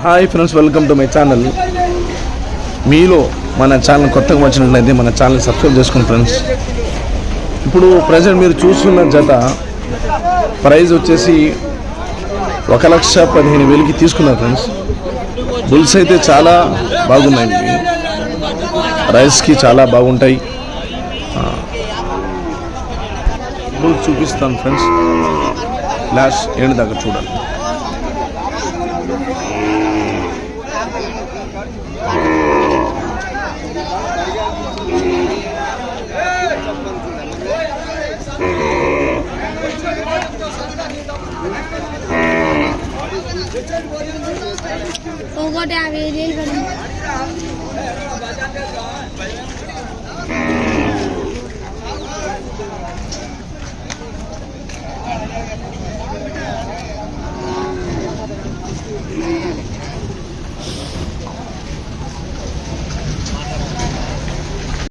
Hi friends, welcome to my channel. మీలో మన channel కొత్తగా వచ్చినట్లయితే మన ఛానల్ సబ్స్క్రైబ్ చేసుకోండి ఫ్రెండ్స్. ఇప్పుడు ప్రజెంట్ మీరు చూస్తున్న జత ప్రైజ్ వచ్చేసి 1,15,000కి తీసుకున్నారు ఫ్రెండ్స్. బుల్స్ అయితే చాలా బాగున్నాయి, రైస్కి చాలా బాగుంటాయి. బుల్స్ చూపిస్తాను ఫ్రెండ్స్, లాస్ట్ ఎండ్ దాకా చూడండి. ఒకటి 50,000 పడింది.